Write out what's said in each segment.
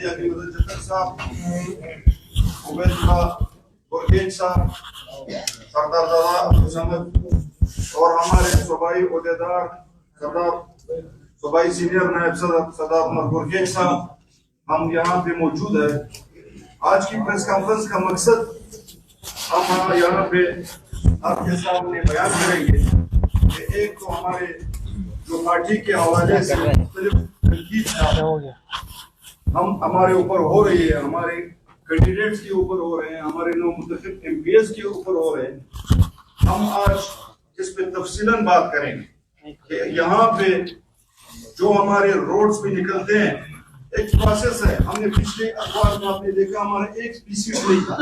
अली मदद जफर साहब, उबैदुल्लाह गुरगेज साहब, सरदार दादा अब्दुल समद और हमारे सूबाई ओहदेदार सरदार सूबाई सीनियर नायब सदर सरदार उमर गुरगेज साहब, हम यहाँ पे मौजूद है। आज की प्रेस कॉन्फ्रेंस का मकसद हम यहाँ पे आपके सामने बयान करेंगे कि एक तो हमारे जो पार्टी के हवाले से हम हमारे ऊपर हो रही है, हमारे कैंडिडेट्स के ऊपर हो रहे हैं, हमारे नौ मुंतखब एमपीएस के ऊपर हो रहे हैं। हम आज इस पे तफसीलन बात करेंगे कि यहाँ पे जो हमारे रोड्स पे निकलते हैं, एक प्रोसेस है। हमने पिछले अखबार में आपने देखा हमारा एक पीसी नहीं था,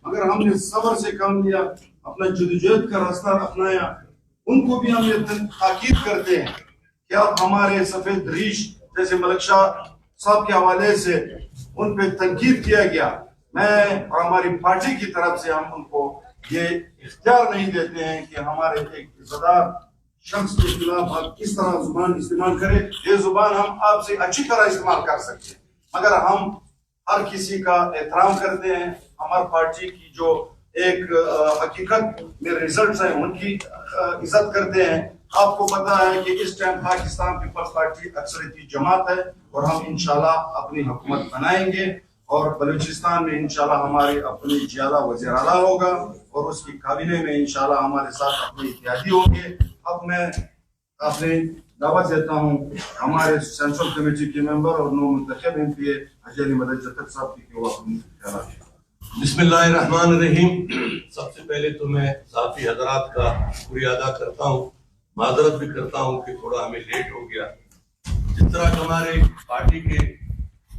मगर हमने सब्र से काम लिया, अपना जदोजहद का रास्ता अपनाया। उनको भी हम ताकीद करते हैं कि अब हमारे सफेद रीश जैसे मलिक शाह साहब के हवाले से उन पे तनकीद किया गया। मैं और हमारी पार्टी की तरफ से हम उनको ये इख्तियार नहीं देते हैं कि हमारे एक इज़्ज़तदार शख्स के खिलाफ आप किस तरह जुबान इस्तेमाल करें। ये जुबान हम आपसे अच्छी तरह इस्तेमाल कर सकते हैं, मगर हम हर किसी का एहतराम करते हैं। हमारी पार्टी की जो एक हकीकत में रिजल्ट है उनकी इज्जत करते हैं। आपको पता है कि इस टाइम पाकिस्तान पीपल्स पार्टी अक्सरियती जमात है और हम इंशाल्लाह अपनी हुकूमत बनाएंगे और बलूचिस्तान में इंशाल्लाह हमारे अपने जियाला वज़ीर आला होगा और उसकी काबिने में इंशाल्लाह हमारे साथ अपने इत्यादी होंगे। अब मैं अपने दावत देता हूँ हमारे सेंट्रल कमेटी के मेंबर और नौ मुंतखब एमपी हाजी अली मदद जफर साहब की। बिस्मिल्लाहिर्रहमानिर्रहीम। सबसे पहले तो मैं साथी हजरात का शुक्रिया अदा करता हूँ, माजरत भी करता हूँ कि थोड़ा हमें लेट हो गया। जिस तरह हमारे पार्टी के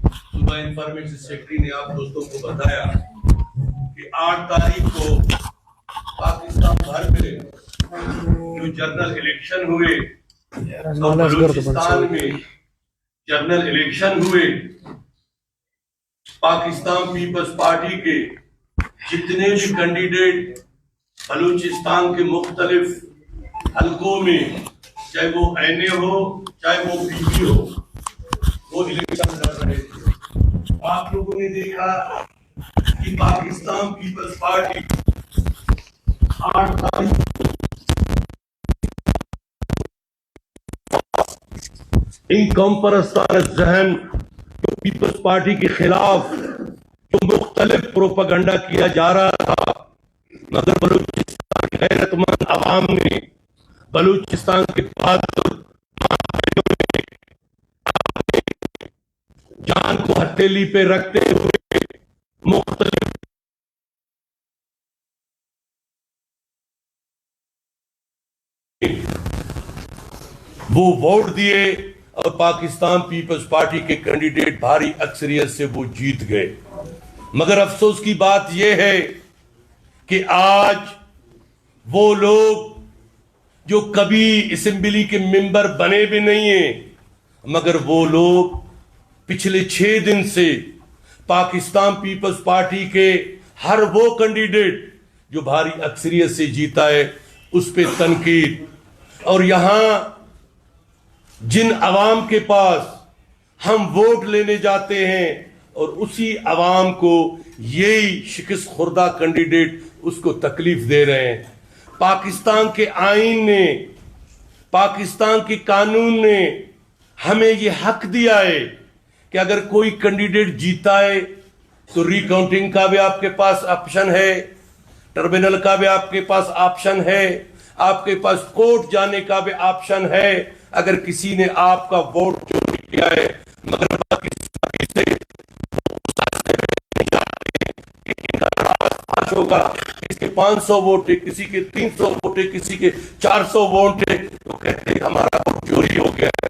सूबा इंफॉर्मेशन सेक्रेटरी ने आप दोस्तों को बताया कि 8 तारीख को पाकिस्तान भर में जो जनरल इलेक्शन हुए, बलूचिस्तान में जनरल इलेक्शन हुए, पाकिस्तान पीपल्स पार्टी के जितने भी कैंडिडेट बलूचिस्तान के मुख्तलिफ हलकों में, चाहे वो एनए हो चाहे वो पीपी हो, वो इलेक्शन लड़ रहे थे। आप लोगों ने देखा कि पाकिस्तान पीपल्स पार्टी 8 तारीख इन कौम परस्ताना जहन जो पीपल्स पार्टी के खिलाफ जो मुख्तलिफ प्रोपेगेंडा किया जा रहा था, मगर बलूचिस्तान के गैरतमंद अवाम ने, बलूचिस्तान के बहादुर जान को हथेली पे रखते हुए मुख्तलिफ वो वोट दिए और पाकिस्तान पीपल्स पार्टी के कैंडिडेट भारी अक्सरियत से वो जीत गए। मगर अफसोस की बात यह है कि आज वो लोग जो कभी असेंबली के मेंबर बने भी नहीं है, मगर वो लोग पिछले 6 दिन से पाकिस्तान पीपल्स पार्टी के हर वो कैंडिडेट जो भारी अक्सरियत से जीता है उस पर तनकीद, और यहां जिन अवाम के पास हम वोट लेने जाते हैं और उसी अवाम को यही शिकस्त खुर्दा कैंडिडेट उसको तकलीफ दे रहे हैं। पाकिस्तान के आईन ने, पाकिस्तान के कानून ने हमें ये हक दिया है कि अगर कोई कैंडिडेट जीता है तो रिकाउंटिंग का भी आपके पास ऑप्शन है, ट्रिब्यूनल का भी आपके पास ऑप्शन है, आपके पास कोर्ट जाने का भी ऑप्शन है। अगर किसी ने आपका वोट चोरी किया है, मगर पाकिस्तान से होगा, किसी के 500 वोट है, किसी के 300 वोट है, किसी के 400 वोट है, तो कहते हैं हमारा वोट चोरी हो गया है।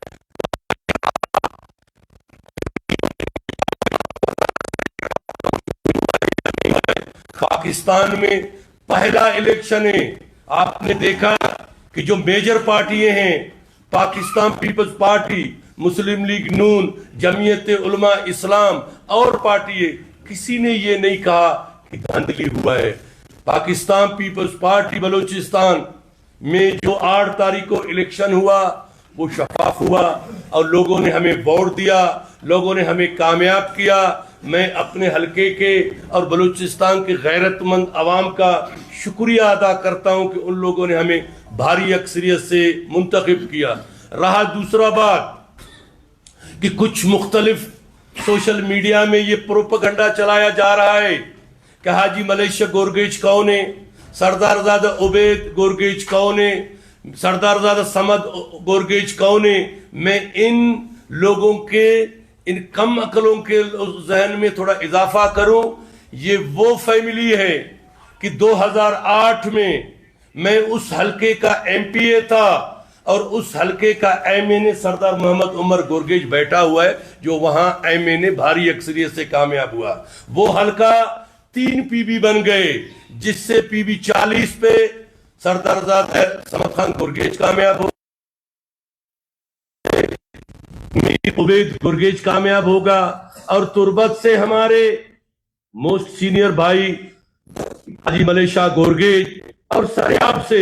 पाकिस्तान में पहला इलेक्शन है। आपने देखा कि जो मेजर पार्टियां हैं, पाकिस्तान पीपल्स पार्टी, मुस्लिम लीग नून, जमीयत उलमा इस्लाम और पार्टी है, किसी ने ये नहीं कहा कि धांधली हुआ है। पाकिस्तान पीपल्स पार्टी बलूचिस्तान में जो 8 तारीख को इलेक्शन हुआ वो शफाफ हुआ और लोगों ने हमें वोट दिया, लोगों ने हमें कामयाब किया। मैं अपने हलके के और बलूचिस्तान के गैरतमंद अवाम का शुक्रिया अदा करता हूं कि उन लोगों ने हमें भारी अक्सरियत से मुंतखब किया। रहा दूसरा बात कि कुछ मुख्तलिफ सोशल मीडिया में ये प्रोपेगेंडा चलाया जा रहा है कि हाजी मलेशिया गोरगेज कौन है, सरदारजादा उबैद गोरगेज कौन है, सरदारजादा समद गोरगेज कौन है। मैं इन लोगों के, इन कम अकलों के जहन में थोड़ा इजाफा करूं। ये वो फैमिली है कि 2008 में मैं उस हलके का एमपीए था और उस हलके का एमएनए सरदार मोहम्मद उमर गोरगेज बैठा हुआ है, जो वहां एमएनए भारी अक्सरियत से कामयाब हुआ। वो हलका 3 पीबी बन गए, जिससे पीबी 40 पे सरदारजादा समद खान गोरगेज कामयाब हो, मीर उबैद गोरगेज कामयाब होगा, और तुर्बत से हमारे मोस्ट सीनियर भाई हाजी मलेशिया गोरगेज, और सरियाब से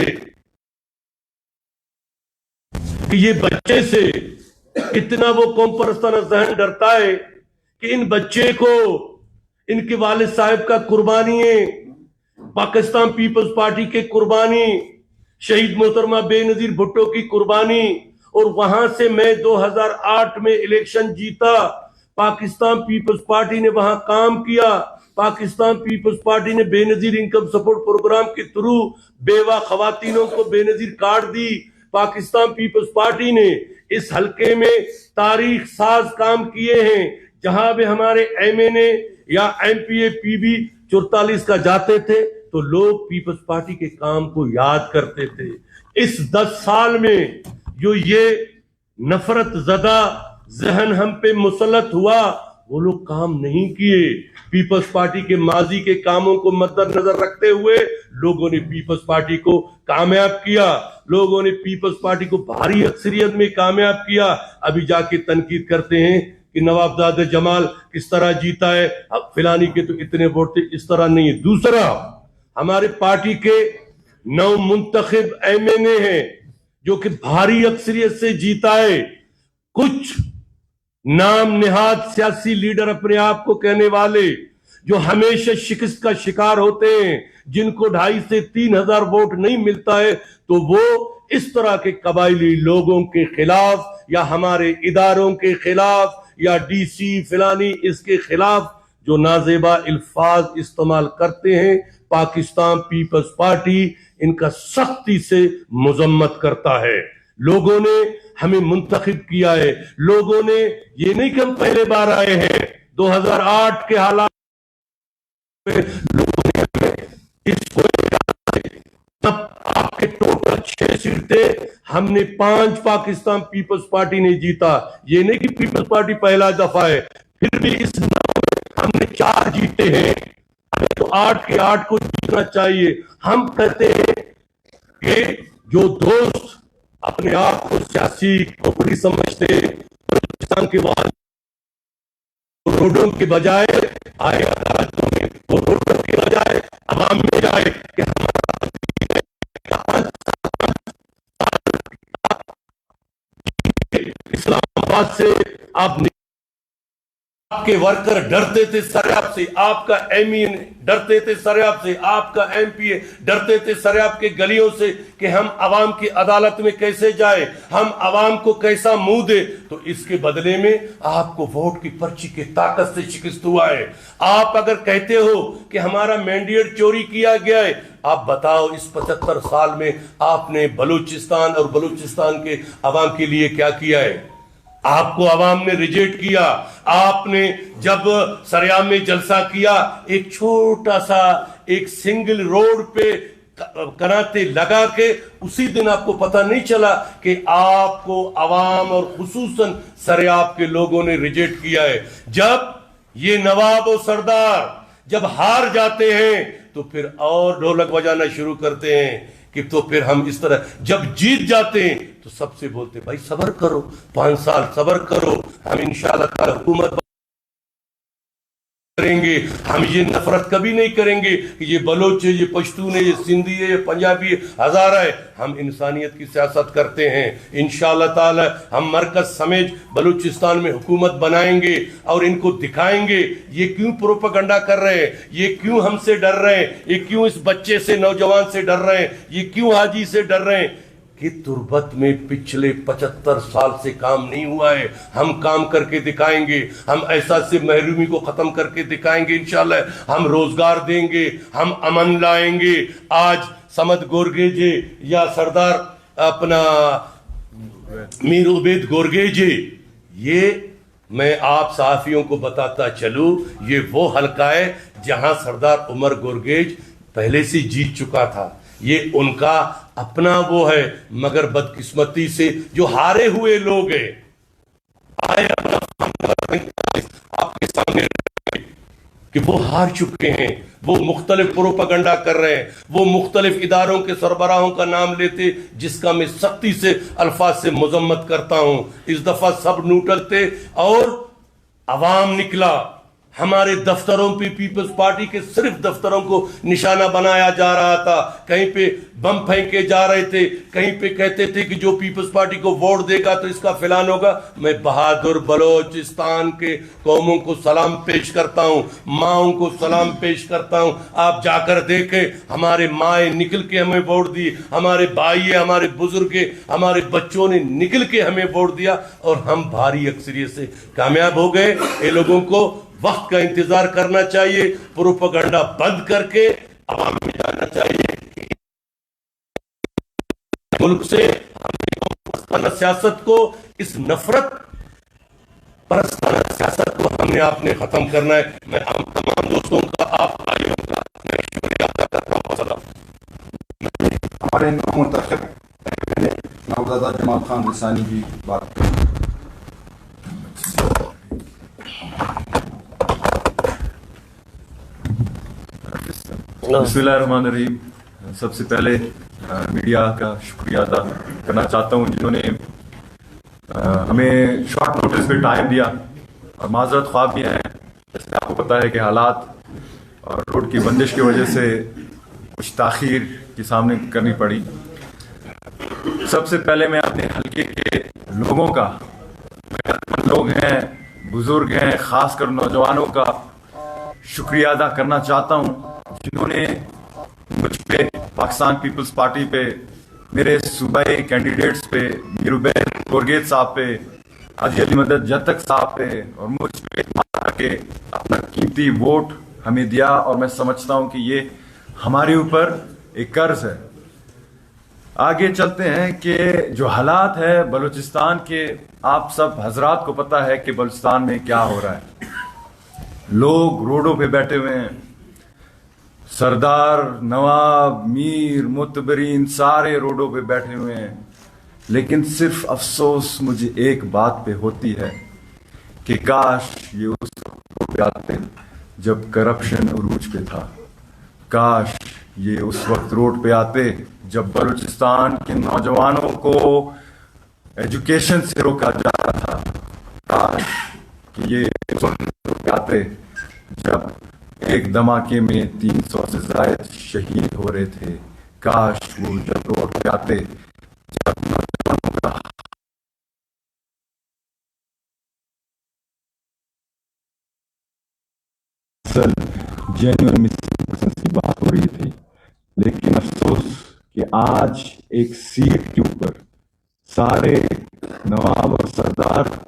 कि ये बच्चे से इतना वो कौम परस्ताना जहन डरता है कि इन बच्चे को इनके वालिद साहब का कुर्बानी है, पाकिस्तान पीपल्स पार्टी के कुर्बानी, शहीद मोहतरमा बेनजीर भुट्टो की कुर्बानी, और वहां से मैं 2008 में इलेक्शन जीता। पाकिस्तान पीपल्स पार्टी ने वहां काम किया। पाकिस्तान पीपल्स पार्टी ने बेनजीर इनकम सपोर्ट प्रोग्राम के थ्रू बेवा खवातीनों को बेनजीर कार्ड दी। पाकिस्तान पीपल्स पार्टी ने इस हलके में तारीख साज काम किए हैं, जहां भी हमारे एमएनए या एमपीए पीबी 44 का जाते थे तो लोग पीपल्स पार्टी के काम को याद करते थे। इस 10 साल में जो ये नफरत जदा जहन हम पे मुसल्लत हुआ, वो लोग काम नहीं किए। पीपल्स पार्टी के माजी के कामों को मद्देनजर रखते हुए लोगों ने पीपल्स पार्टी को कामयाब किया, लोगों ने पीपल्स पार्टी को भारी अक्सरियत में कामयाब किया। अभी जाके तनकीद करते हैं कि नवाबजादा जमाल किस तरह जीता है, अब फिलानी के तो इतने वोट थे, इस तरह नहीं है। दूसरा, हमारे पार्टी के 9 मुंतखब एमएनए हैं जो कि भारी अक्सरियत से जीता है। कुछ नाम निहाद सियासी लीडर अपने आप को कहने वाले जो हमेशा शिकस्त का शिकार होते हैं, जिनको 2.5 से 3 हजार वोट नहीं मिलता है, तो वो इस तरह के कबायली लोगों के खिलाफ या हमारे इदारों के खिलाफ या डीसी फिलानी इसके खिलाफ जो नाजेबा अल्फाज इस्तेमाल करते हैं, पाकिस्तान पीपल्स पार्टी इनका सख्ती से मुजम्मत करता है। लोगों ने हमें मुंतखब किया है। लोगों ने, ये नहीं कि हम पहले बार आए हैं, 2008 के हालात में लोगों ने हमें इसको, तब आपके टोटल 6 सीट थे, हमने 5 पाकिस्तान पीपल्स पार्टी ने जीता। ये नहीं कि पीपल्स पार्टी पहला दफा है, फिर भी इस हमने 4 जीते हैं, तो 8 के 8 को जीतना चाहिए। हम कहते हैं कि जो दोस्त अपने आप को सियासी खोपड़ी समझते, पाकिस्तान के बाद रोडों के बजाय आए अदालतों में, वो रोडों के बजाय आवाम में जाए कि इस्लामाबाद से आपके वर्कर डरते थे सरेआब से, आपका एमईन डरते थे सरेआब से, आपका एमपीए डरते थे सरेआब के गलियों से कि हम अवाम की अदालत में कैसे जाए, हम अवाम को कैसा मुंह दे। तो इसके बदले में आपको वोट की पर्ची की ताकत से शिकस्त हुआ है। आप अगर कहते हो कि हमारा मैंडेट चोरी किया गया है, आप बताओ इस 75 साल में आपने बलूचिस्तान और बलूचिस्तान के अवाम के लिए क्या किया है? आपको अवाम ने रिजेक्ट किया। आपने जब सरेआम में जलसा किया, एक छोटा सा एक सिंगल रोड पे कराते लगा के, उसी दिन आपको पता नहीं चला कि आपको अवाम और खुसूसन सरेआब के लोगों ने रिजेक्ट किया है। जब ये नवाब और सरदार जब हार जाते हैं तो फिर और ढोलक बजाना शुरू करते हैं कि तो फिर हम इस तरह, जब जीत जाते हैं तो सबसे बोलते भाई सब्र करो, 5 साल सब्र करो, हम इंशाअल्लाह हुकूमत करेंगे। हम ये नफरत कभी नहीं करेंगे कि ये बलोच है, ये पश्तून है, ये सिंधी है, ये पंजाबी है, हजारा है। हम इंसानियत की सियासत करते हैं। इंशाअल्लाह ताला हम मरकज समेत बलूचिस्तान में हुकूमत बनाएंगे और इनको दिखाएंगे ये क्यों प्रोपेगेंडा कर रहे हैं, ये क्यों हमसे डर रहे हैं, ये क्यों इस बच्चे से, नौजवान से डर रहे हैं, ये क्यों हाजी से डर रहे हैं कि तुर्बत में पिछले 75 साल से काम नहीं हुआ है। हम काम करके दिखाएंगे। हम ऐसा से महरूमी को खत्म करके दिखाएंगे। इंशाल्लाह हम रोजगार देंगे, हम अमन लाएंगे। आज समद गोरगेजे या सरदार अपना मीर उबैद गोरगेजे, ये मैं आप सहाफियों को बताता चलूं, ये वो हलका है जहां सरदार उमर गोरगेज पहले से जीत चुका था। ये उनका अपना वो है, मगर बदकिस्मती से जो हारे हुए लोग हैं आए अपना आपके सामने कि वो हार चुके हैं, वो मुख्तलिफ प्रोपेगेंडा कर रहे हैं, वो मुख्तलिफ इदारों के सरबराहों का नाम लेते जिसका मैं सख्ती से अल्फाज से मजम्मत करता हूं। इस दफा सब न्यूट्रल थे और अवाम निकला। हमारे दफ्तरों पे पीपल्स पार्टी के सिर्फ दफ्तरों को निशाना बनाया जा रहा था। कहीं पे बम फेंके जा रहे थे, कहीं पे कहते थे कि जो पीपल्स पार्टी को वोट देगा तो इसका फिलान होगा। मैं बहादुर बलोचिस्तान के कौमों को सलाम पेश करता हूं, माओं को सलाम पेश करता हूं। आप जाकर देखें, हमारे माएँ निकल के हमें वोट दी, हमारे भाई, हमारे बुजुर्ग, हमारे बच्चों ने निकल के हमें वोट दिया और हम भारी अक्सरियत से कामयाब हो गए। ये लोगों को वक्त का इंतजार करना चाहिए, प्रोपेगेंडा बंद करके आवाम में जाना चाहिए। मुल्क से सियासत को, इस नफरत परस्ताना सियासत को हमने आपने खत्म करना है। मैं हम तमाम दोस्तों का, आप भाइयों का मैं शुक्रिया अदा करता हूँ। हमारे मुंतखब नौज़ादा जमाल खान रिसानी की बात करें। बिस्मिल्लाहिर्रहमानिर्रहीम। सबसे पहले मीडिया का शुक्रिया अदा करना चाहता हूँ जिन्होंने हमें शॉर्ट नोटिस पे टाइम दिया और माजरत ख्वाह भी हैं। जैसे आपको पता है कि हालात और रोड की बंदिश की वजह से कुछ ताखीर की सामने करनी पड़ी। सबसे पहले मैं अपने हल्के के लोगों का, लोग हैं, बुजुर्ग हैं, खासकर नौजवानों का शुक्रिया अदा करना चाहता हूँ जिन्होंने मुझ पे, पाकिस्तान पीपल्स पार्टी पे, मेरे सूबाई कैंडिडेट्स पे, मीर उबैद गोरगेज साहब पे, हाजी अली मदद जतक साहब पे और मुझ पे के अपना कीमती वोट हमें दिया। और मैं समझता हूँ कि ये हमारे ऊपर एक कर्ज है। आगे चलते हैं कि जो हालात है बलूचिस्तान के, आप सब हजरात को पता है कि बलूचिस्तान में क्या हो रहा है। लोग रोडों पे बैठे हुए हैं, सरदार, नवाब, मीर, मुतबरीन सारे रोडों पे बैठे हुए हैं। लेकिन सिर्फ अफसोस मुझे एक बात पे होती है कि काश ये उस वक्त पे आते जब करप्शन उरूज पे था। काश ये उस वक्त रोड पे आते जब बलूचिस्तान के नौजवानों को एजुकेशन से रोका जा रहा था। काश कि ये उस वक्त रोड पे आते जब एक धमाके में 300 से ज्यादा शहीद हो रहे थे। काश वो जब रोड पे आते जब नौजवानों का असल जेन्युइन मिसिंग की बात हो रही थी। लेकिन अफसोस कि आज एक सीट के ऊपर सारे नवाब और सरदार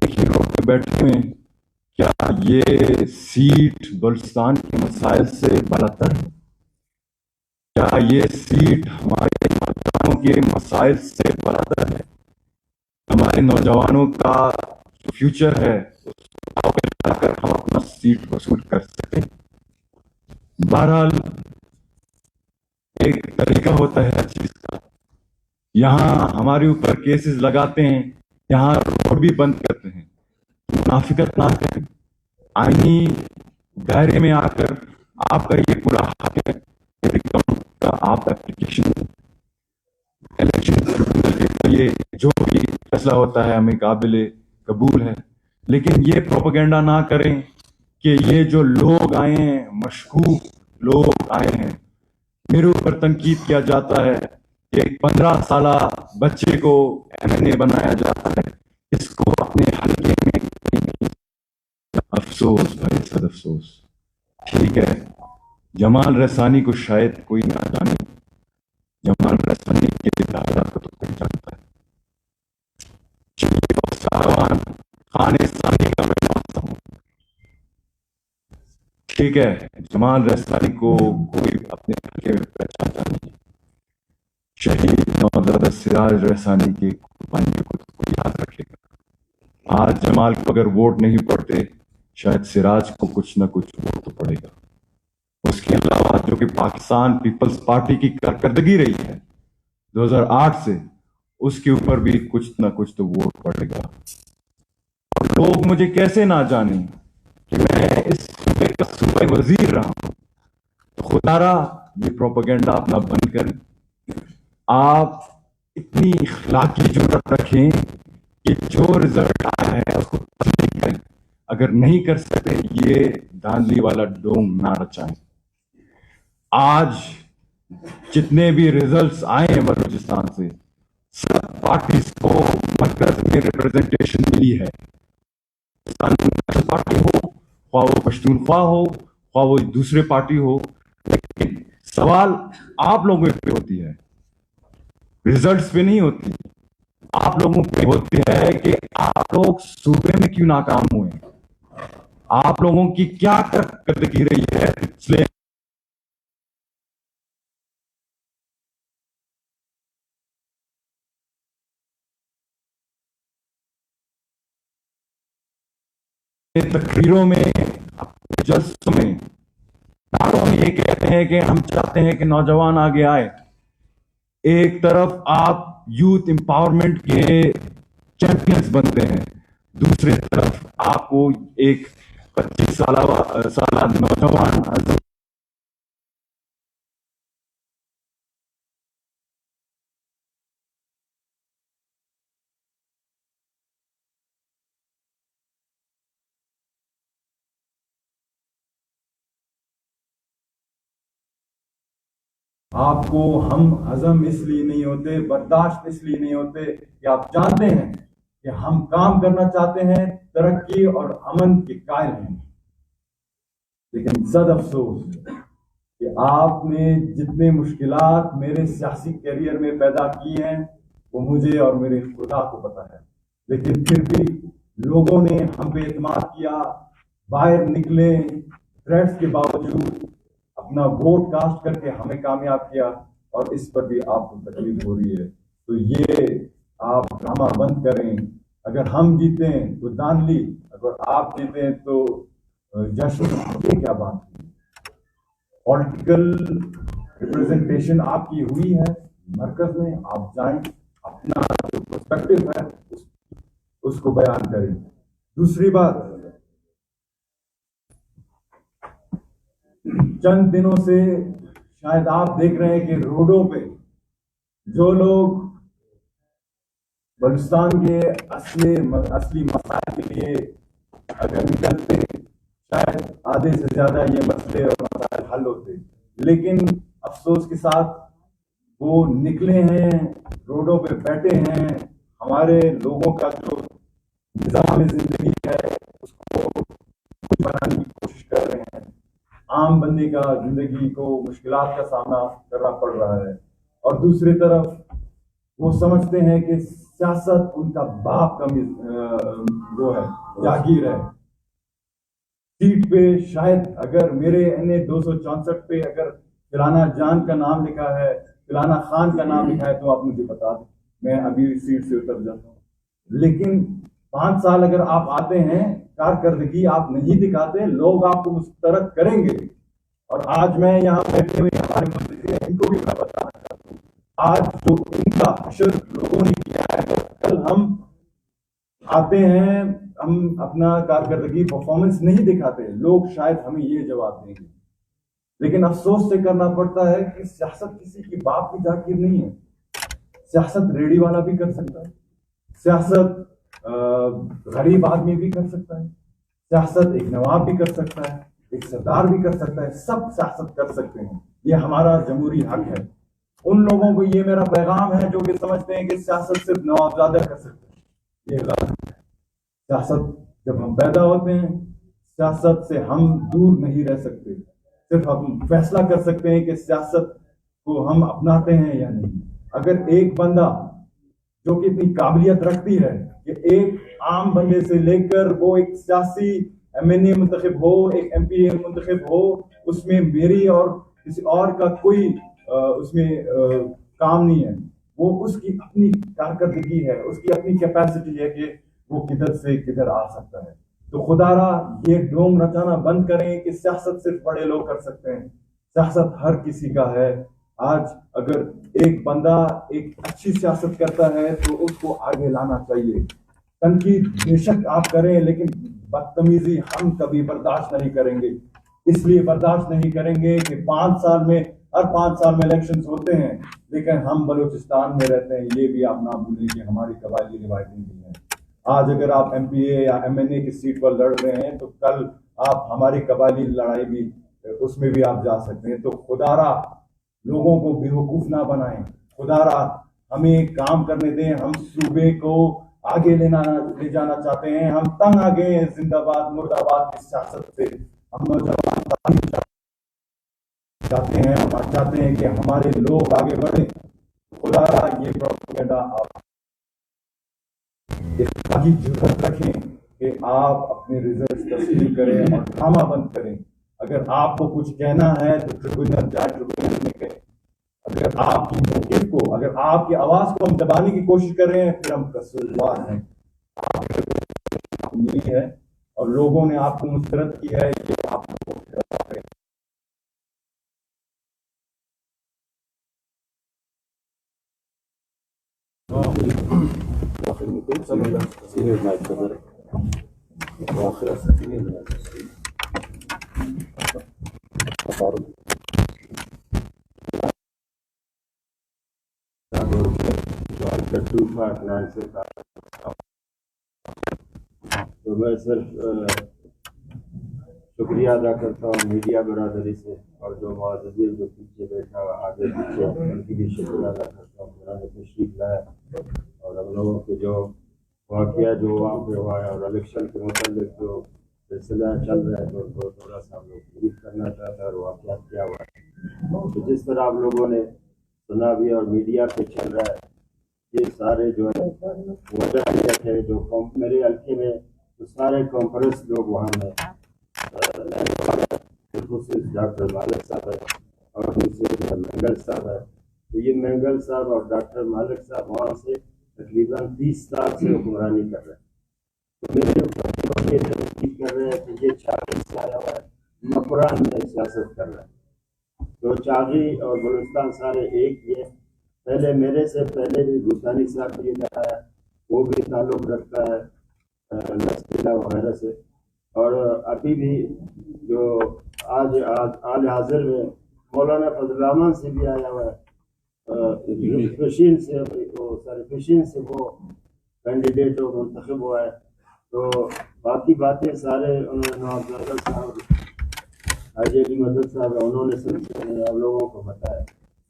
एक ही रोड पे बैठे हुए हैं। क्या ये सीट बलूचिस्तान के मसाइल से बलतर है? क्या ये सीट हमारे नौजवानों के मसाइल से बलतर है? हमारे नौजवानों का जो फ्यूचर है उसको लगाकर हम अपना सीट वसूल कर सकते हैं। बहरहाल एक तरीका होता है हर चीज का। यहाँ हमारे ऊपर केसेस लगाते हैं, यहाँ रोड भी बंद करते हैं। मुनाफिकत ना करें, आईनी दायरे में आकर आपका ये पूरा हक है का आप एप्लीकेशन इलेक्शन के लिए जो भी फैसला होता है हमें काबिल कबूल है। लेकिन ये प्रोपेगेंडा ना करें कि ये जो लोग आए हैं, मशकूक लोग आए हैं, मेरे ऊपर तनकीद किया जाता है कि एक 15 साल बच्चे को MNA बनाया जाता है, इसको अपने हल्के में। अफसोस भाई, सद अफसोस। ठीक है, जमाल रसानी को शायद कोई ना जाने, जमाल रसानी के हालात को तो कोई जानता है। खानिस्तानी का मैं मानता हूं, ठीक है, जमाल रसानी को कोई अपने हल्के में पहचानता नहीं। शहीद नौज़ादा सिराज रसानी की कुर्बानियों को तो कोई याद रखेगा। आज जमाल को अगर वोट नहीं पड़ते, शायद सिराज को कुछ ना कुछ वोट तो पड़ेगा। उसके अलावा जो कि पाकिस्तान पीपल्स पार्टी की कारकर्दगी रही है 2008 से, उसके ऊपर भी कुछ ना कुछ तो वोट पड़ेगा। और लोग मुझे कैसे ना जाने कि मैं इस सूबे का सूबे वजीर रहा हूं, तो खुदारा ये प्रोपेगेंडा अपना बंद करें। आप इतनी इखलाकी जुर्रत रखें कि जो रिजल्ट आया है उसको तस्लीम करें। अगर नहीं कर सकते, ये धांधली वाला डोंग ना रचाएं। आज जितने भी रिजल्ट्स आए हैं बलूचिस्तान से, सब पार्टीज को मरकज में रिप्रेजेंटेशन मिली है। पार्टी हो, ख्वाह वो पश्तूनख्वा हो, ख्वाह वो दूसरे पार्टी हो, लेकिन सवाल आप लोगों पे होती है, रिजल्ट्स पे नहीं होती। आप लोगों पे होती है कि आप लोग सूबे में क्यों नाकाम हुए, आप लोगों की क्या कारकर्दगी रही है पिछले तकरीरों में, अपने जलसों में, नारों में ये कहते हैं कि हम चाहते हैं कि नौजवान आगे आए। एक तरफ आप यूथ एम्पावरमेंट के चैंपियंस बनते हैं, दूसरी तरफ आपको एक 25 साल नौजवान आपको हम हजम इसलिए नहीं होते, बर्दाश्त इसलिए नहीं होते कि आप जानते हैं कि हम काम करना चाहते हैं, तरक्की और अमन के कायल हैं। लेकिन सद अफसोस कि आपने जितने मुश्किलात मेरे सियासी करियर में पैदा की हैं, वो मुझे और मेरे खुदा को पता है। लेकिन फिर भी लोगों ने हम पे एतमाद किया, बाहर निकले, थ्रेट्स के बावजूद अपना वोट कास्ट करके हमें कामयाब किया, और इस पर भी आपको तकलीफ हो रही है। तो ये आप ड्रामा बंद करें। अगर हम जीते तो दानली, अगर आप जीते तो जश्न। ये क्या बात है? पॉलिटिकल रिप्रेजेंटेशन आपकी हुई है मरकज में, आप जाएं, अपना जो पर्सपेक्टिव है उसको बयान करें। दूसरी बात, चंद दिनों से शायद आप देख रहे हैं कि रोडों पे जो लोग बलूचिस्तान के असली मसाइल के लिए अगर निकलते, शायद आधे से ज्यादा ये मसले और मसाइल हल होते। लेकिन अफसोस के साथ वो निकले हैं, रोडों पे बैठे हैं, हमारे लोगों का जो निज़ाम जिंदगी है उसको बनाने की कोशिश कर रहे हैं। आम बंदे का जिंदगी को मुश्किलात का सामना करना पड़ रहा है। और दूसरी तरफ वो समझते हैं कि सियासत उनका बाप का वो है, जागीर है। सीट पे शायद अगर मेरे NA 264 पे अगर फिलाना जान का नाम लिखा है, फिलाना खान का नाम लिखा है, तो आप मुझे बता दें, मैं अभी सीट से उतर जाता हूँ। लेकिन 5 साल अगर आप आते हैं, कारकर्दगी आप नहीं दिखाते, लोग आपको मुस्तरद करेंगे। और आज मैं यहाँ बैठे हुए हमारे मंत्री हैं, इनको भी मैं बताना चाहता हूँ, आज जो इनका हशर लोगों ने किया है, कल हम आते हैं, हम अपना कारकर्दगी परफॉर्मेंस नहीं दिखाते, लोग शायद हमें ये जवाब देंगे। लेकिन अफसोस से करना पड़ता है कि सियासत किसी की बाप की जागीर नहीं है। सियासत रेडी वाला भी कर सकता है, सियासत गरीब आदमी भी कर सकता है, सियासत एक नवाब भी कर सकता है, एक सरदार भी कर सकता है, सब सियासत कर सकते हैं। ये हमारा जमहूरी हक है। उन लोगों को ये मेरा पैगाम है जो कि समझते हैं कि सियासत सिर्फ नवाबजादा कर सकते हैं, ये गलत है। सियासत जब हम पैदा होते हैं, सियासत से हम दूर नहीं रह सकते। सिर्फ हम फैसला कर सकते हैं कि सियासत को हम अपनाते हैं या नहीं। अगर एक बंदा जो कि इतनी काबिलियत रखती है कि एक आम बंदे से लेकर वो एक सियासी MNA मुंतखब हो, एक MPA मुंतखब हो, उसमें मेरी और किसी और का कोई उसमें काम नहीं है। वो उसकी अपनी कारकर्दगी है, उसकी अपनी कैपेसिटी है कि वो किधर से किधर आ सकता है। तो खुदारा ये ढोंग रचाना बंद करें कि सियासत सिर्फ बड़े लोग कर सकते हैं। सियासत हर किसी का है। आज अगर एक बंदा एक अच्छी सियासत करता है तो उसको आगे लाना चाहिए। तनकीद बेशक आप करें, लेकिन बदतमीजी हम कभी बर्दाश्त नहीं करेंगे। इसलिए बर्दाश्त नहीं करेंगे कि 5 साल में, हर 5 साल में इलेक्शंस होते हैं, लेकिन हम बलूचिस्तान में रहते हैं। ये भी आप ना भूलें कि हमारी कबायली रिवायतें भी हैं। आज अगर आप MPA या MNA की सीट पर लड़ रहे हैं तो कल आप हमारी कबायली लड़ाई भी, उसमें भी आप जा सकते हैं। तो खुदारा लोगों को बेवकूफ ना बनाएं। खुदारा हमें काम करने दें। हम सूबे को आगे ले जाना चाहते हैं। हम तंग आ गए हैं जिंदाबाद मुर्दाबाद की सियासत से। हम नौजवान चाहते हैं, हम चाहते हैं कि हमारे लोग आगे बढ़े। खुदारा ये प्रोपेगेंडा आप इसकी जरूरत रखें कि आप अपने रिजल्ट तस्लीम करें और ड्रामा बंद करें। अगर आपको कुछ कहना है तो ट्रिब्यूनल जाए, ट्रिब्यूनल में कहें। अगर आपकी मौक़िफ़ को, अगर आपकी आवाज को हम दबाने की कोशिश कर रहे हैं, फिर हम कसूरवार हैं। आपको मिली है और लोगों ने आपको मुस्तरद की है, ये आपको तो मैं सिर्फ शुक्रिया अदा करता हूँ मीडिया बरादरी से, और जो मुआज़िज़ीन जो पीछे बैठा आगे पीछे, उनकी भी शुक्रिया अदा करता हूँ। उन्होंने तशरीफ़ लाया और हम लोगों के जो वाक़या जो वहाँ पे हुआ है और इलेक्शन के मुतालिक जो सिलसिला चल रहा है, तो उनको थोड़ा सा हम लोग ब्रीफ करना चाहते हैं और वाक़या क्या हुआ है। तो जिस तरह आप लोगों ने सुना भी और मीडिया पे चल रहा है, ये सारे जो है वजह है जो मेरे हल्के में तो सारे कॉन्फ्रेंस लोग वहाँ में डॉक्टर मालिक साहब है और दूसरे मंगल साहब है। तो ये मंगल साहब और डॉक्टर मालिक साहब वहाँ से तकरीबन 30 साल से हुक्मरानी कर रहे हैं। तो मेरे ऊपर ये तस्दीक कर रहे हैं कि ये 40 से आया हुआ है, मकरान में सियासत कर रहा है। तो चागी और बलूचिस्तान सारे एक ही है। पहले मेरे से पहले भी भूटानी साहब ये लगाया, वो भी ताल्लुक़ रखता है नस्तिला वगैरह से। और अभी भी जो आज हाजिर में मौलाना फजल से भी आया हुआ है, फिशीन से वो कैंडिडेट और मुंतखब हुआ है। तो बाकी बातें सारे उन्होंने नवाब साहब, IJD मदद साहब है, उन्होंने सिलसिले आप लोगों को बताया।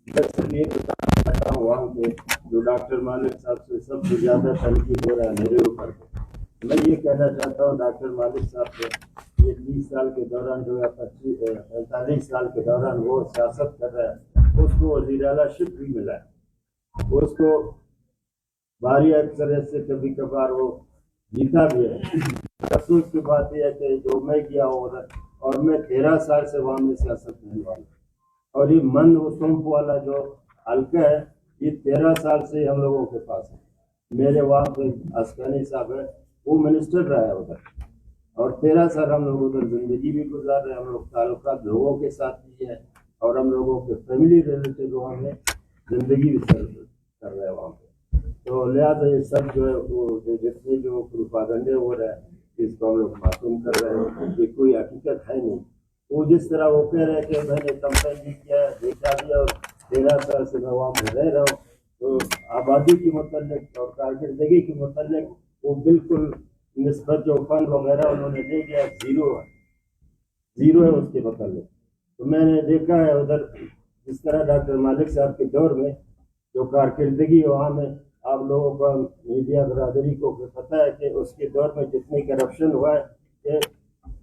दरअसल ये बताना चाहता हूँ वहाँ के जो डॉक्टर मालिक साहब से सबसे ज़्यादा तनकीद हो रहा है मेरे ऊपर। मैं ये कहना चाहता हूँ डॉक्टर मालिक साहब से, ये 30 साल के दौरान जो है 45 साल के दौरान वो सियासत कर रहा है, उसको वज़ीर आला शिप भी मिला है, उसको भारी अक्सरियत से कभी कभार वो जीता भी है। अफसोस की बात यह है कि जो मैं गया हूँ उधर, और मैं 13 साल से वहाँ में सियासत करने वाला, और ये मन उसम्प वाला जो हल्का है, ये 13 साल से हम लोगों के पास है। मेरे वहाँ पे अस्कानी साहब है, वो मिनिस्टर रहा है उधर, और 13 साल हम लोग उधर ज़िंदगी भी गुजार रहे हैं। हम लोग ताल्लुकात लोगों के साथ भी है और हम लोगों के फैमिली रिलेटेड वहाँ में ज़िंदगी भी कर रहे हैं वहाँ पे। तो लिहाजा ये सब जो है वो जितने जो प्रोपागंडे हो रहे हैं, इसको हम लोग मासूम कर रहे हैं, ये कोई हकीकत है नहीं। वो जिस तरह वो कह रहे हैं कि मैंने कंपेन भी किया, देखा भी, और 13 साल से मैं वहाँ में रह रहा हूँ, तो आबादी के मुतल्लिक और कारकर्दगी के मुतल्लिक वो बिल्कुल निस्बत जो फंड वगैरह उन्होंने दे दिया जीरो है उसके मतलब। तो मैंने देखा है उधर जिस तरह डॉक्टर मालिक साहब के दौर में जो कारकर्दगी वहाँ में आप लोगों को मीडिया बरादरी को पता है कि उसके दौर में जितनी करप्शन हुआ है कि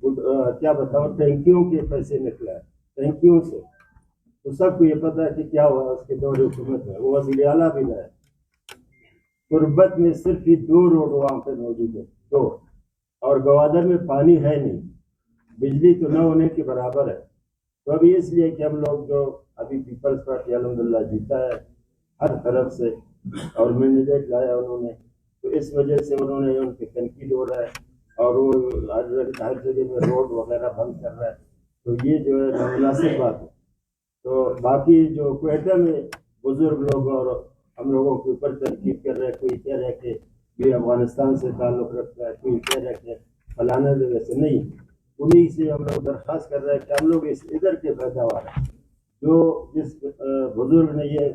क्या बताऊँ, टैंकियों के पैसे निकला है, टैंकियों से। तो सबको ये पता है कि क्या हुआ उसके दौर हुकूमत में। वो वज़ीर आला भी रहा है। गुरबत में सिर्फ ही 2 रोड वहाँ पे मौजूद है, 2, और गवादर में पानी है नहीं, बिजली तो न होने के बराबर है। तो अभी इसलिए कि हम लोग जो अभी पीपल्स पार्टी अल्हम्दुलिल्लाह जीता है हर तरफ से और मैंडेट लाया उन्होंने, तो इस वजह से उन्होंने उन पर तनकीद हो रहा है और वो हर जगह में रोड वगैरह बंद कर रहा है। तो ये जो है नामुनासिब बात है। तो बाकी जो क्वेटा में बुजुर्ग लोग और हम लोगों के ऊपर तनकीद कर रहे हैं, कोई कह रहा है कि ये अफगानिस्तान से ताल्लुक़ रखता है, कोई कह रहा है कि फलाना जगह से, नहीं। उन्हीं से हम लोग दरख्वास्त कर रहे हैं कि हम लोग इस इधर के पैदावार हैं। जो जिस बुजुर्ग ने ये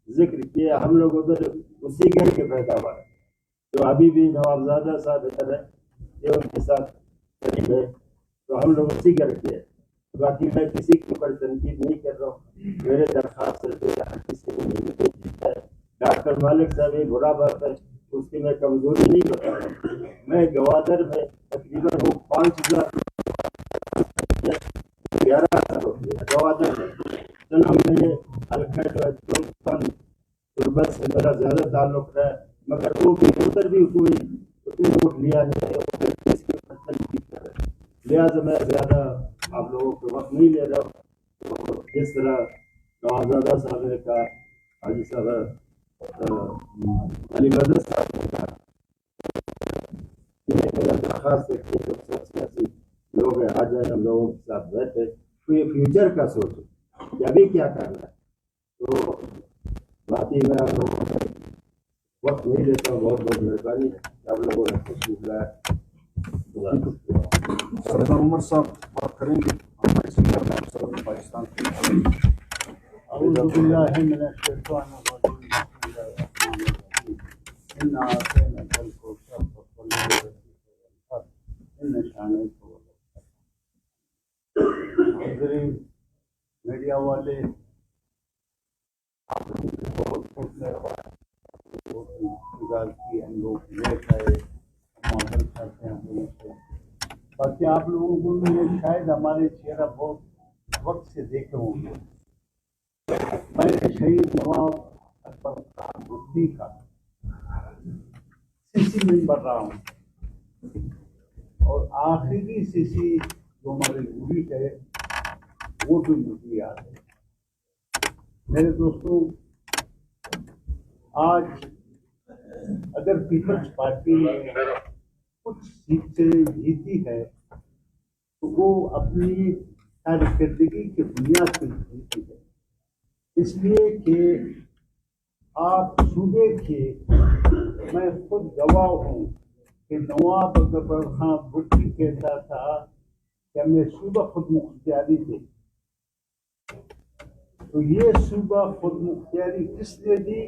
जिक्र किया, हम लोग उधर उसी घर के पैदावार हैं। तो अभी भी नवाबजादा साहब इधर है, ये उनके साथ करीब है, तो हम लोग उसी घर के हैं। बाकी मैं किसी के ऊपर तनकीद नहीं कर रहा हूँ। मेरे दरख्वास्त किसी को नहीं है। डॉक्टर मालिक साहब एक बुरा बात है, उसकी मैं कमजोरी नहीं बता रहा। मैं गवादर में तकरीबन वो 5,000 11 गवादर में चलो मुझे हल्का जो है गुरबत से मेरा ज्यादा ताल्लुक रहा है, मगर वो भी उधर भी कोई उतनी वोट लिया नहीं है। लिहाजा मैं ज्यादा आप लोगों को वक्त नहीं ले रहा हूँ। तो जिस तरह नवाबजादा साहब ने कहा, हाजी साहब अली मदद साहब ने कहा, दरखास्त सियासी लोग आ जाए, हम लोगों के साथ बैठे, तो ये फ्यूचर का सोचो कि अभी क्या करना है। तो बाकी मैं आप लोगों को वक्त नहीं लेता हूँ। बहुत बहुत मेहरबानी, आप लोगों ने तशरीफ लाया। सरदार उमर साहब बात करेंगे पाकिस्तान मीडिया वाले हम लोग लेट आए, मॉडल करते हैं हम लोगों से। बाकी आप लोगों को भी शायद हमारे चेहरा बहुत वक्त से देखे होंगे। मैं शहीद नवाब अकबर खान बुद्धी का सीसी मेंबर रहा हूँ और आखिरी सीसी जो हमारे गुरी है वो भी मुझे याद है। मेरे दोस्तों, आज अगर पीपल्स पार्टी कुछ सीटें जीती है तो वो अपनी कारकर्दगी की बुनियाद पर जीती है, इसलिए कि आप सूबे के, मैं खुद गवाह हूँ कि नवाब अकबर खान भुट्टी कहता था कि हमें सूबा खुद मुख्तियारी दे। तो ये सूबा खुद मुख्तियारी किसने दी?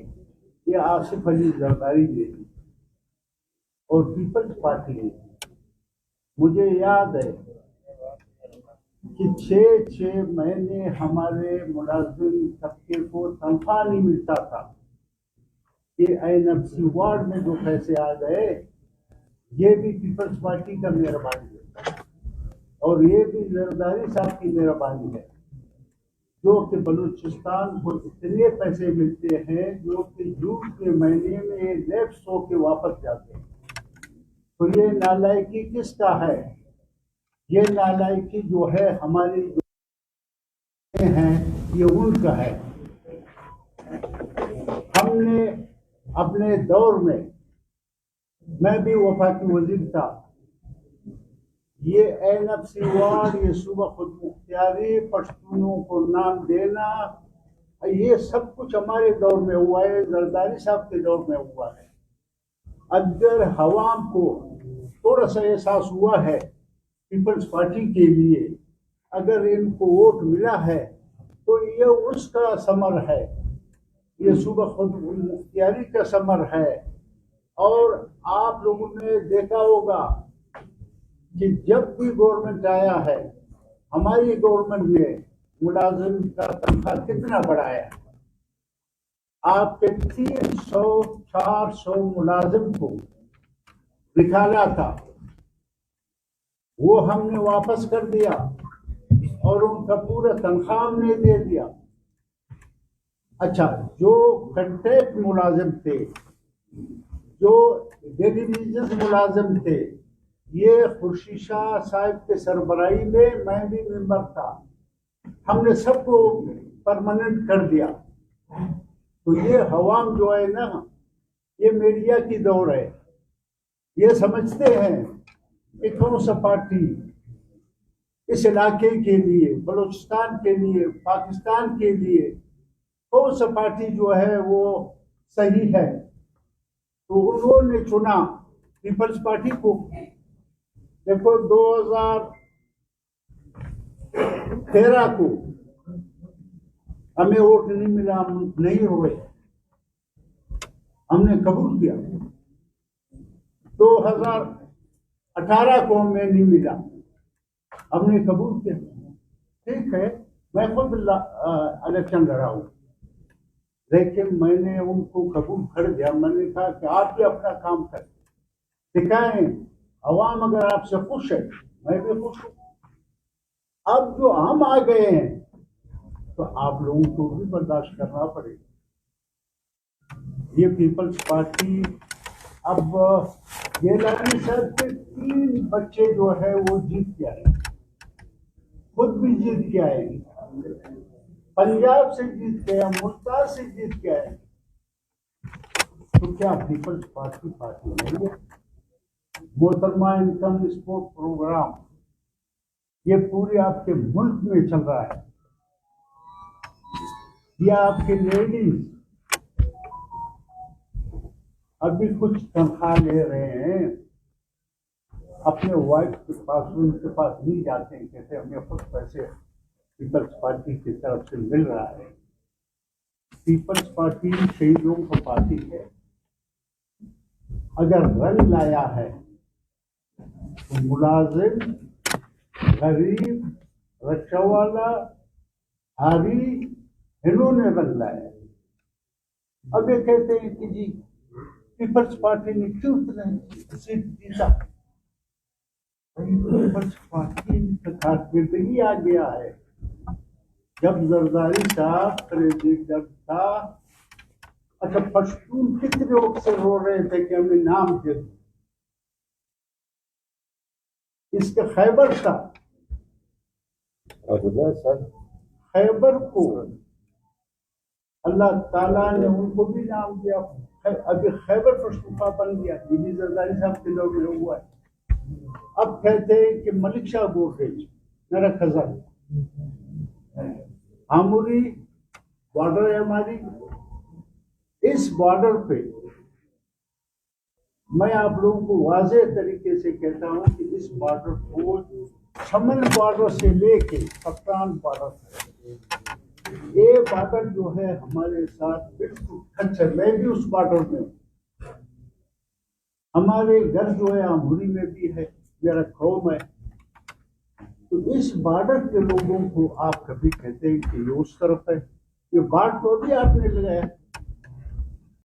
ये आसिफ अली जरदारी ने दी और पीपल्स पार्टी ने दी। मुझे याद है कि 6 महीने हमारे मुलाजिम तबके को तनख्वाह नहीं मिलता था। ये INFC वार्ड में जो पैसे आ गए, ये भी पीपल्स पार्टी का मेहरबानी है और ये भी जरदारी साहब की मेहरबानी है, जो कि बलूचिस्तान को इतने पैसे मिलते हैं जो कि जून के महीने में लैप्स होके वापस जाते हैं। तो ये नालायकी किसका है? ये नालायकी जो है हमारी जो है ये उनका है। हमने अपने दौर में, मैं भी वफाकी वजीर था, ये INFC वार्ड, ये सूबा खुद मुख्तियारी, पश्तूनों को नाम देना, ये सब कुछ हमारे दौर में हुआ है, जरदारी साहब के दौर में हुआ है। अगर हवाम को थोड़ा सा एहसास हुआ है पीपल्स पार्टी के लिए, अगर इनको वोट मिला है तो ये उसका समर है, ये सूबा खुद मुख्तियारी का समर है। और आप लोगों ने देखा होगा कि जब भी गवर्नमेंट आया है, हमारी गवर्नमेंट ने मुलाजिम का तनख्वाह कितना बढ़ाया। आपके 300-400 मुलाजिम को निकाला था, वो हमने वापस कर दिया और उनका पूरा तनख्वाह हमने दे दिया। अच्छा, जो कंट्रैक्ट मुलाजिम थे, जो डेली वेजेस मुलाजिम थे, ये खुर्शीद शाह साहब के सरबराही में मैं भी मेंबर था, हमने सबको परमानेंट कर दिया। तो ये हवाम जो है ना, ये मीडिया की दौड़ है। ये समझते हैं कि कौन सा पार्टी इस इलाके के लिए, बलूचिस्तान के लिए, पाकिस्तान के लिए कौन सा पार्टी जो है वो सही है। तो उन्होंने चुना पीपल्स पार्टी को। देखो 2013 को हमें वोट नहीं मिला, हम नहीं रोए, हमने कबूल किया। 2018 को हमें नहीं मिला, हमने कबूल किया। ठीक है, मैं खुद इलेक्शन लड़ा हूं, लेकिन मैंने उनको कबूल कर दिया। मैंने कहा कि आप भी अपना काम करें, दिखाएं। अवाम अगर आपसे खुश है, मैं भी खुश हूं। अब जो हम आ गए हैं, तो आप लोगों को भी बर्दाश्त करना पड़ेगा। ये पीपल्स पार्टी अब गिलानी साहब के 3 बच्चे जो है वो जीत के आए, खुद भी जीत के आए, पंजाब से जीत के आए, मुल्तान से जीत के आए। तो क्या पीपल्स पार्टी नहीं है? मोहतरमा इनकम सपोर्ट प्रोग्राम ये पूरे आपके मुल्क में चल रहा है। ये आपके लेडीज अभी कुछ तनख्वाह ले रहे हैं, अपने वाइफ के पास, उनके पास नहीं जाते हैं, कहते हमें कुछ पैसे पीपल्स पार्टी की तरफ से मिल रहा है। पीपल्स पार्टी शहीदों की पार्टी है। अगर रंग लाया है तो मुलाजिम, गरीब, रक्षा वाला, हारी, इन्होंने रंग लाया। अब ये कहते हैं कि जी पीपल्स पार्टी ने क्यों सीट जीता। पीपल्स पार्टी का कारकर्दगी आ गया है। जब जरदारी साहब प्रेसिडेंट था, अच्छा पश्तून कितने लोग से रो रहे थे कि हमें नाम दे दो। इसके खैबर था, खैबर को अल्लाह ताला ने उनको भी नाम दिया। अभी खैबर पख्तूनख्वा बन गया, बीबी जरदारी साहब के लोग हुआ है। अब कहते हैं कि मलिक शाह बोर्डेज मेरा खजान, आमुरी बॉर्डर है हमारी। इस बॉर्डर पे मैं आप लोगों को वाज़ेह तरीके से कहता हूं कि इस बॉर्डर को शमन बॉर्डर से लेके कप्तान बॉर्डर तक, ये बॉर्डर जो है हमारे साथ बिल्कुल टच है। मैं भी उस बॉर्डर में हूं। हमारे घर जो है आमुरी में भी है, मेरा कौम है। तो इस बॉर्डर के लोगों को आप कभी कहते हैं कि ये उस तरफ है, ये बात तो भी आपने लगाया।